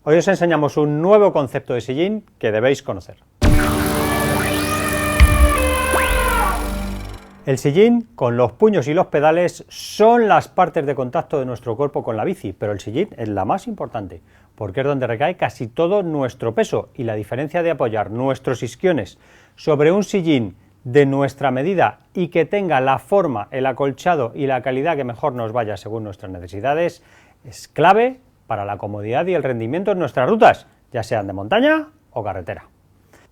Hoy os enseñamos un nuevo concepto de sillín que debéis conocer. El sillín, con los puños y los pedales, son las partes de contacto de nuestro cuerpo con la bici, pero el sillín es la más importante, porque es donde recae casi todo nuestro peso, y la diferencia de apoyar nuestros isquiones sobre un sillín de nuestra medida y que tenga la forma, el acolchado y la calidad que mejor nos vaya según nuestras necesidades, es clave para la comodidad y el rendimiento en nuestras rutas, ya sean de montaña o carretera.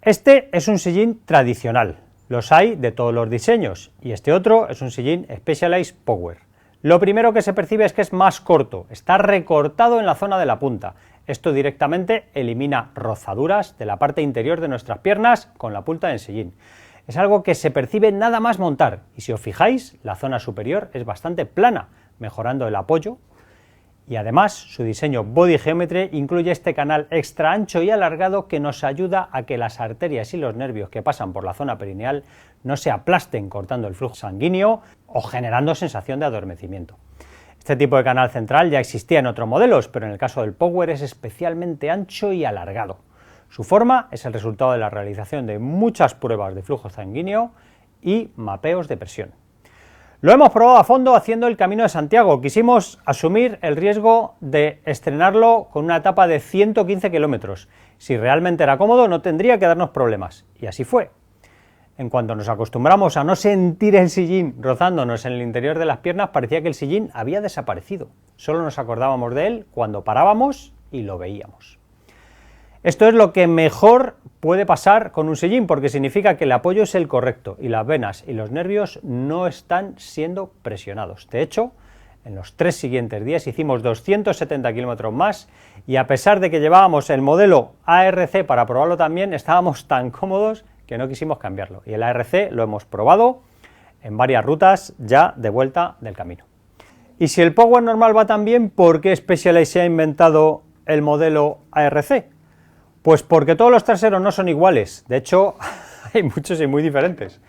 Este es un sillín tradicional, los hay de todos los diseños, y este otro es un sillín Specialized Power. Lo primero que se percibe es que es más corto, está recortado en la zona de la punta. Esto directamente elimina rozaduras de la parte interior de nuestras piernas con la punta del sillín. Es algo que se percibe nada más montar, y si os fijáis, la zona superior es bastante plana, mejorando el apoyo. Y además su diseño Body Geometry incluye este canal extra ancho y alargado que nos ayuda a que las arterias y los nervios que pasan por la zona perineal no se aplasten cortando el flujo sanguíneo o generando sensación de adormecimiento. Este tipo de canal central ya existía en otros modelos, pero en el caso del Power es especialmente ancho y alargado. Su forma es el resultado de la realización de muchas pruebas de flujo sanguíneo y mapeos de presión. Lo hemos probado a fondo haciendo el Camino de Santiago. Quisimos asumir el riesgo de estrenarlo con una etapa de 115 kilómetros. Si realmente era cómodo, no tendría que darnos problemas. Y así fue. En cuanto nos acostumbramos a no sentir el sillín rozándonos en el interior de las piernas, parecía que el sillín había desaparecido. Solo nos acordábamos de él cuando parábamos y lo veíamos. Esto es lo que mejor puede pasar con un sillín, porque significa que el apoyo es el correcto y las venas y los nervios no están siendo presionados. De hecho, en los 3 siguientes días hicimos 270 kilómetros más, y a pesar de que llevábamos el modelo ARC para probarlo también, estábamos tan cómodos que no quisimos cambiarlo. Y el ARC lo hemos probado en varias rutas ya de vuelta del camino. Y si el Power normal va tan bien, ¿por qué Specialized se ha inventado el modelo ARC? Pues porque todos los traseros no son iguales, de hecho hay muchos y muy diferentes.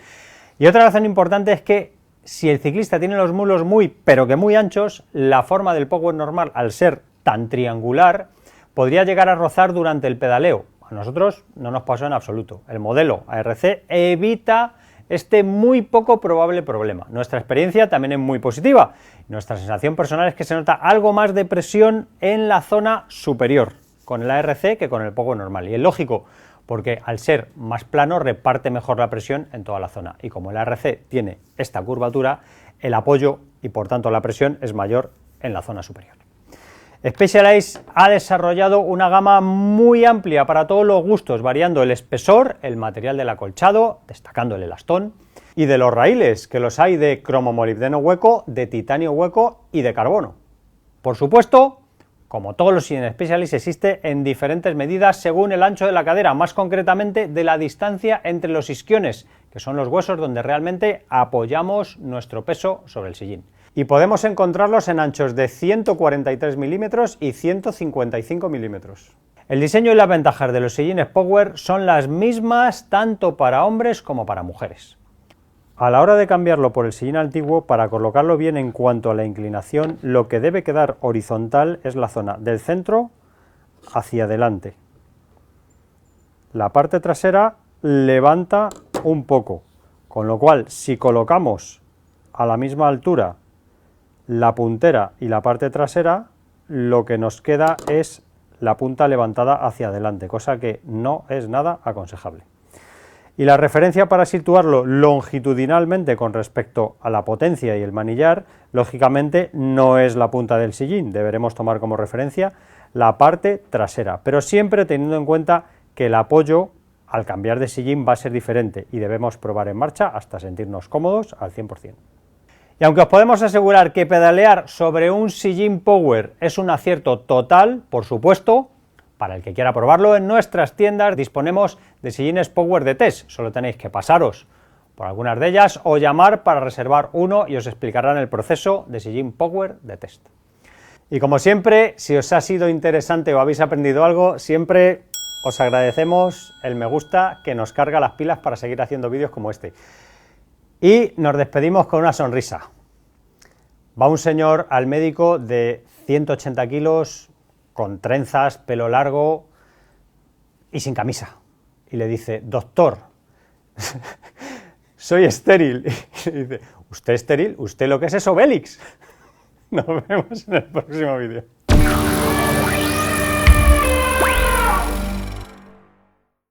Y otra razón importante es que si el ciclista tiene los muslos pero que muy anchos, la forma del Power normal, al ser tan triangular, podría llegar a rozar durante el pedaleo. A nosotros no nos pasó en absoluto. El modelo ARC evita este muy poco probable problema. Nuestra experiencia también es muy positiva. Nuestra sensación personal es que se nota algo más de presión en la zona superior con el ARC que con el Power normal, y es lógico, porque al ser más plano reparte mejor la presión en toda la zona, y como el ARC tiene esta curvatura, el apoyo y por tanto la presión es mayor en la zona superior. Specialized ha desarrollado una gama muy amplia para todos los gustos, variando el espesor, el material del acolchado, destacando el elastón, y de los raíles, que los hay de cromomolibdeno hueco, de titanio hueco y de carbono. Por supuesto, como todos los sillines Specialized, existe en diferentes medidas según el ancho de la cadera, más concretamente de la distancia entre los isquiones, que son los huesos donde realmente apoyamos nuestro peso sobre el sillín. Y podemos encontrarlos en anchos de 143 milímetros y 155 milímetros. El diseño y las ventajas de los sillines Power son las mismas tanto para hombres como para mujeres. A la hora de cambiarlo por el sillín antiguo, para colocarlo bien en cuanto a la inclinación, lo que debe quedar horizontal es la zona del centro hacia adelante. La parte trasera levanta un poco, con lo cual si colocamos a la misma altura la puntera y la parte trasera, lo que nos queda es la punta levantada hacia adelante, cosa que no es nada aconsejable. Y la referencia para situarlo longitudinalmente con respecto a la potencia y el manillar, lógicamente no es la punta del sillín, deberemos tomar como referencia la parte trasera, pero siempre teniendo en cuenta que el apoyo al cambiar de sillín va a ser diferente y debemos probar en marcha hasta sentirnos cómodos al 100%. Y aunque os podemos asegurar que pedalear sobre un sillín Power es un acierto total, por supuesto, para el que quiera probarlo, en nuestras tiendas disponemos de sillines Power de test. Solo tenéis que pasaros por algunas de ellas o llamar para reservar uno y os explicarán el proceso de sillín Power de test. Y como siempre, si os ha sido interesante o habéis aprendido algo, siempre os agradecemos el me gusta que nos carga las pilas para seguir haciendo vídeos como este. Y nos despedimos con una sonrisa. Va un señor al médico de 180 kilos, con trenzas, pelo largo y sin camisa. Y le dice, doctor, soy estéril. Y le dice, ¿usted estéril? ¿Usted lo que es Obélix? Nos vemos en el próximo vídeo.